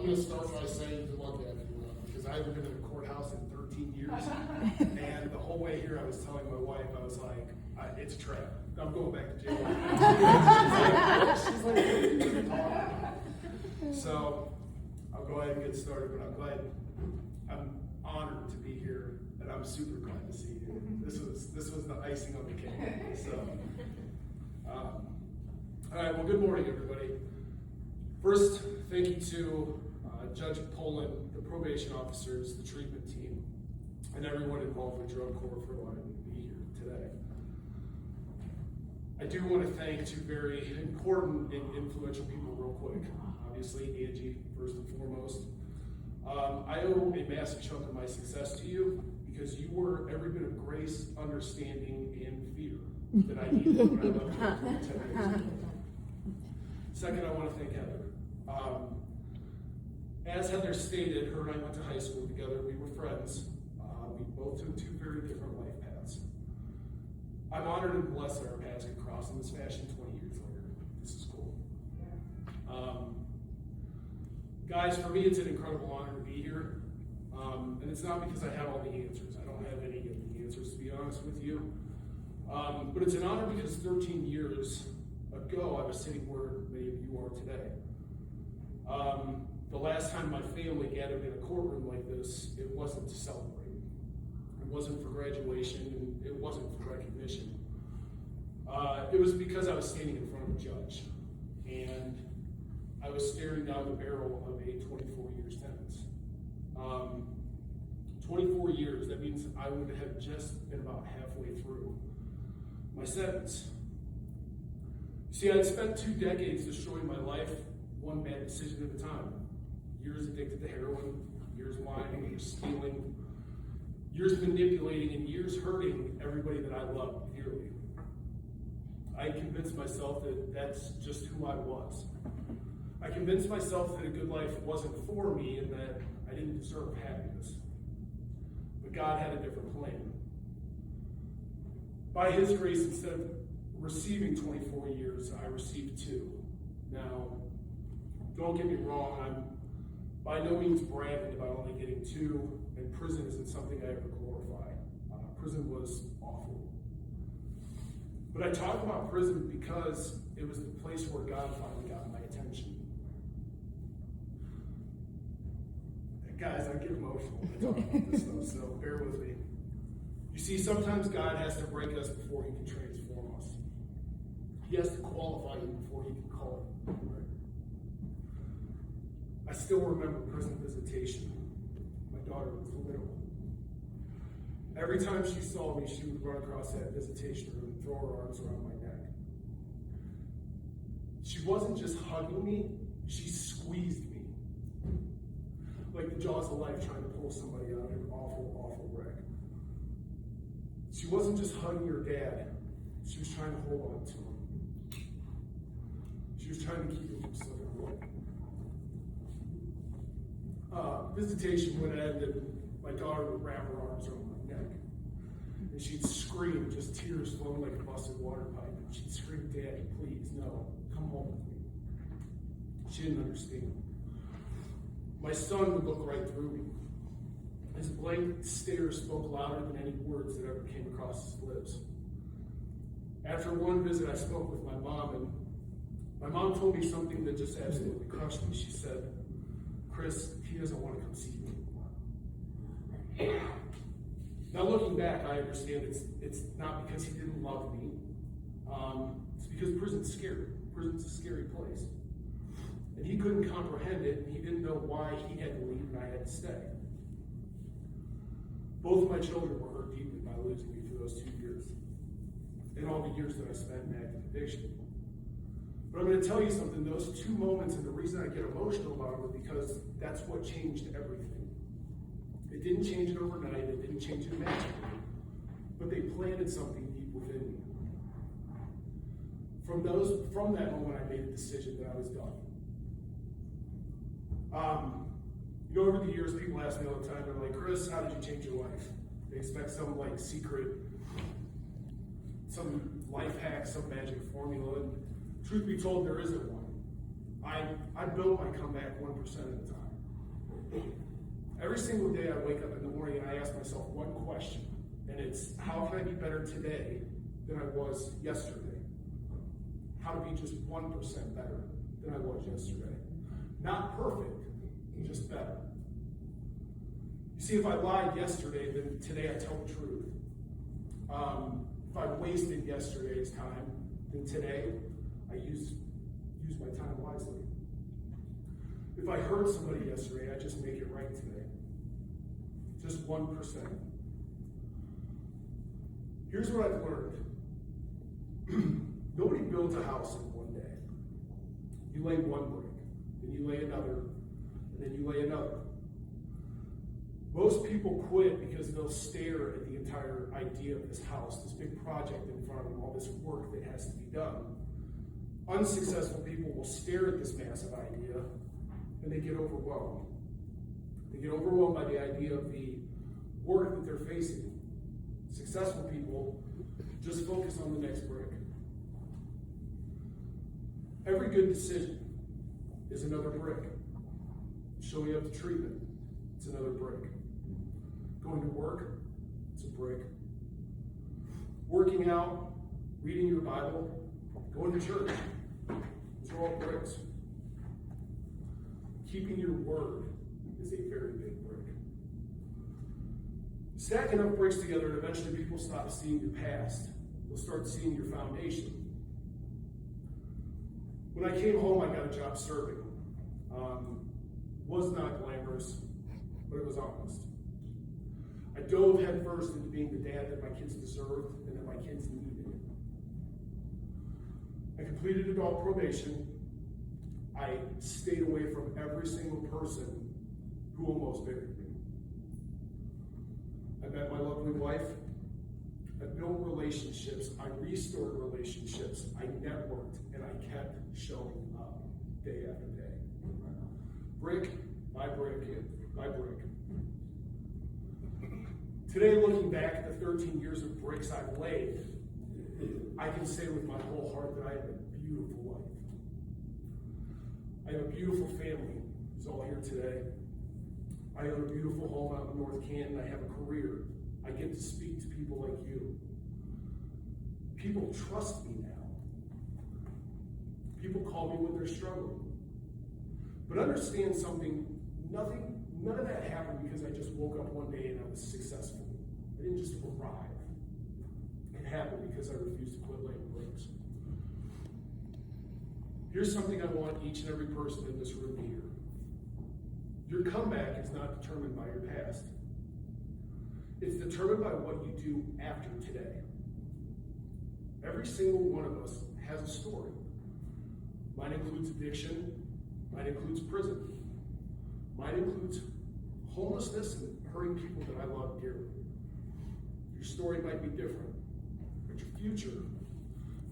I'm going to start by saying good luck, Abby, because I haven't been in a courthouse in 13 years. And the whole way here, I was telling my wife, I was like, it's a trap. I'm going back to jail. She's like, what are you talking about? So I'll go ahead and get started, but I'm honored to be here, and I'm super glad to see you. This was the icing on the cake. So, all right, well, good morning, everybody. First, thank you to Judge Poland, the probation officers, the treatment team, and everyone involved with drug court for allowing me to be here today. I do want to thank two very important and influential people real quick. Obviously, Angie, first and foremost. I owe a massive chunk of my success to you because you were every bit of grace, understanding, and fear that I needed when I left here 10 years ago. Second, I want to thank Heather. As Heather stated, her and I went to high school together. We were friends. We both took two very different life paths. I'm honored and blessed that our paths could cross in this fashion 20 years later. This is cool. Guys, for me, it's an incredible honor to be here. And it's not because I have all the answers. I don't have any of the answers, to be honest with you. But it's an honor because 13 years ago, I was sitting where many of you are today. The last time my family gathered in a courtroom like this, it wasn't to celebrate. It wasn't for graduation, and it wasn't for recognition. It was because I was standing in front of a judge, and I was staring down the barrel of a 24-year sentence. 24 years, that means I would have just been about halfway through my sentence. See, I'd spent 2 decades destroying my life, one bad decision at a time. Years addicted to heroin, years lying, years stealing, years manipulating, and years hurting everybody that I loved dearly. I convinced myself that that's just who I was. I convinced myself that a good life wasn't for me and that I didn't deserve happiness. But God had a different plan. By His grace, instead of receiving 24 years, I received 2. Now, don't get me wrong, I'm by no means bragging about only getting 2, and prison isn't something I ever glorify. Prison was awful. But I talk about prison because it was the place where God finally got my attention. Guys, I get emotional when I talk about this stuff, so bear with me. You see, sometimes God has to break us before He can transform us. He has to qualify you before He can call you. Right? I still remember prison visitation. My daughter was little. Every time she saw me, she would run across that visitation room and throw her arms around my neck. She wasn't just hugging me, she squeezed me. Like the jaws of life trying to pull somebody out of an awful, awful wreck. She wasn't just hugging her dad, she was trying to hold on to him. She was trying to keep him from slipping away. Visitation would end and my daughter would wrap her arms around my neck. And she'd scream, just tears flowing like a busted water pipe. And she'd scream, "Daddy, please, no, come home with me." She didn't understand. My son would look right through me. His blank stare spoke louder than any words that ever came across his lips. After one visit, I spoke with my mom, and my mom told me something that just absolutely crushed me. She said, "Chris, he doesn't want to come see you anymore." Now, looking back, I understand it's not because he didn't love me. It's because prison's scary. Prison's a scary place. And he couldn't comprehend it, and he didn't know why he had to leave and I had to stay. Both of my children were hurt deeply by losing me for those 2 years, and all the years that I spent in active addiction. But I'm going to tell you something, those 2 moments, and the reason I get emotional about them is because that's what changed everything. It didn't change it overnight, it didn't change it magically, but they planted something deep within me. From that moment, I made a decision that I was done. Over the years, people ask me all the time, they're like, "Chris, how did you change your life?" They expect some secret, some life hack, some magic formula. And truth be told, there isn't one. I built my comeback 1% at a time. Every single day I wake up in the morning and I ask myself one question, and it's, how can I be better today than I was yesterday? How to be just 1% better than I was yesterday. Not perfect, just better. You see, if I lied yesterday, then today I tell the truth. If I wasted yesterday's time, then today I use my time wisely. If I hurt somebody yesterday, I just make it right today. Just 1%. Here's what I've learned. Nobody builds a house in one day. You lay one brick, then you lay another, and then you lay another. Most people quit because they'll stare at the entire idea of this house, this big project in front of them, all this work that has to be done. Unsuccessful people will stare at this massive idea and they get overwhelmed. They get overwhelmed by the idea of the work that they're facing. Successful people just focus on the next brick. Every good decision is another brick. Showing up to treatment, it's another brick. Going to work, it's a brick. Working out, reading your Bible, going to church, those are all bricks. Keeping your word is a very big brick. Stack enough bricks together and eventually people stop seeing your past. They'll start seeing your foundation. When I came home, I got a job serving. Was not glamorous, but it was honest. I dove headfirst into being the dad that my kids deserved and that my kids needed. I completed adult probation. I stayed away from every single person who almost buried me. I met my lovely wife. I built relationships. I restored relationships. I networked, and I kept showing up day after day. Brick by brick by brick. Today, looking back at the 13 years of bricks I've laid, I can say with my whole heart that I have a beautiful life. I have a beautiful family who's all here today. I own a beautiful home out in North Canton. I have a career. I get to speak to people like you. People trust me now. People call me when they're struggling. But understand something, none of that happened because I just woke up one day and I was successful. I didn't just arrive. It happened because I refused to quit laying bricks. Here's something I want each and every person in this room to hear. Your comeback is not determined by your past. It's determined by what you do after today. Every single one of us has a story. Mine includes addiction. Mine includes prison. Mine includes homelessness and hurting people that I love dearly. Your story might be different, but your future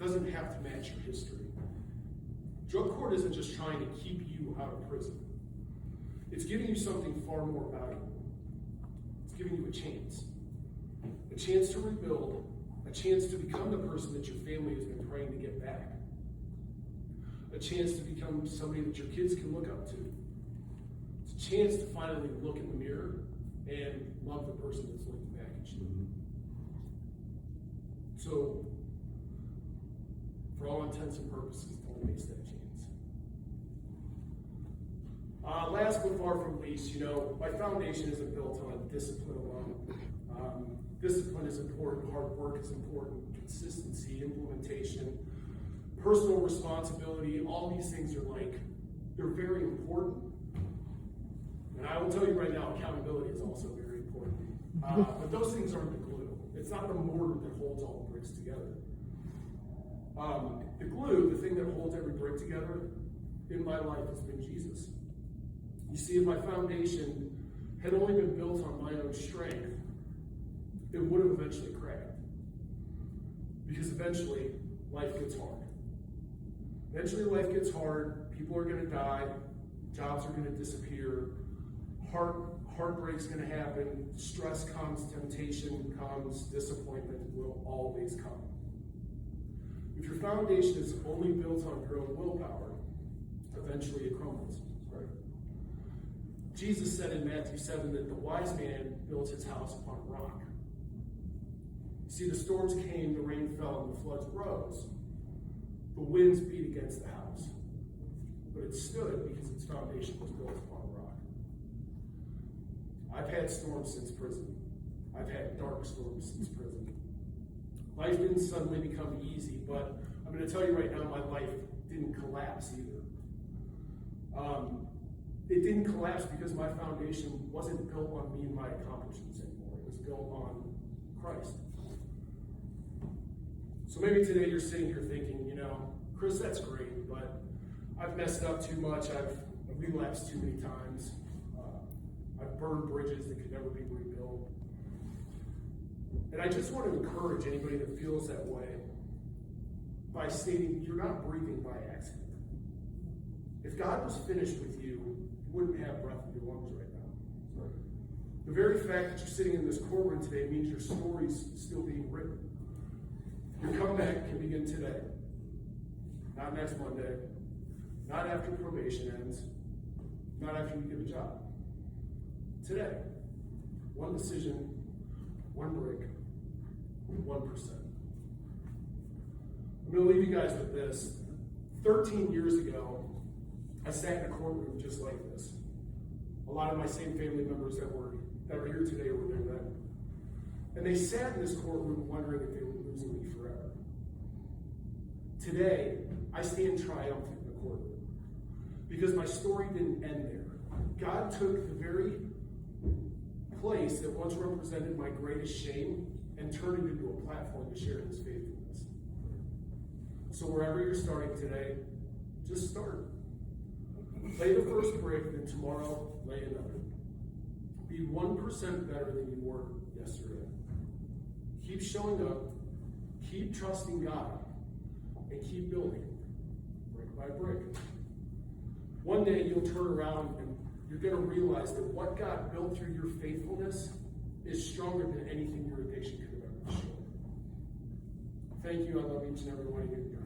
doesn't have to match your history. Drug court isn't just trying to keep you out of prison. It's giving you something far more valuable. It's giving you a chance to rebuild, a chance to become the person that your family has been praying to get back, a chance to become somebody that your kids can look up to. It's a chance to finally look in the mirror and love the person that's looking back at you. So, for all intents and purposes, don't waste that chance. Last but far from least, my foundation isn't built on discipline alone. Discipline is important, hard work is important, consistency, implementation, personal responsibility, all these things are they're very important. And I will tell you right now, accountability is also very important. But those things aren't the glue. It's not the mortar that holds all the bricks together. The glue, the thing that holds every brick together in my life has been Jesus. You see, if my foundation had only been built on my own strength, it would have eventually cracked. Because eventually, life gets hard. Eventually, life gets hard. People are going to die. Jobs are going to disappear. Heartbreak's going to happen. Stress comes. Temptation comes. Disappointment will always come. If your foundation is only built on your own willpower, Eventually it crumbles. Right? Jesus said in Matthew 7 that the wise man builds his house upon a rock. You see, the storms came, the rain fell, and the floods rose. The winds beat against the house. But it stood because its foundation was built upon a rock. I've had storms since prison. I've had dark storms since prison. Life didn't suddenly become easy, but I'm going to tell you right now, my life didn't collapse either. It didn't collapse because my foundation wasn't built on me and my accomplishments anymore. It was built on Christ. So maybe today you're sitting here thinking, Chris, that's great, but I've messed up too much. I've relapsed too many times. I've burned bridges that could never be rebuilt. And I just want to encourage anybody that feels that way by stating you're not breathing by accident. If God was finished with you, you wouldn't have breath in your lungs right now. Right? The very fact that you're sitting in this courtroom today means your story's still being written. Your comeback can begin today. Not next Monday. Not after probation ends. Not after you get a job. Today. One decision, one break, 1%. I'm going to leave you guys with this. 13 years ago, I sat in a courtroom just like this. A lot of my same family members that are here today were there then. And they sat in this courtroom wondering if they were losing me forever. Today, I stand triumphant in the courtroom because my story didn't end there. God took the very place that once represented my greatest shame and turned it into a platform to share his faithfulness. So wherever you're starting today, just start. Lay the first brick, then tomorrow lay another. Be 1% better than you were yesterday. Keep showing up, keep trusting God, and keep building, brick by brick. One day you'll turn around and you're going to realize that what God built through your faithfulness is stronger than anything your addiction could have ever shown. Thank you. I love each and every one of you.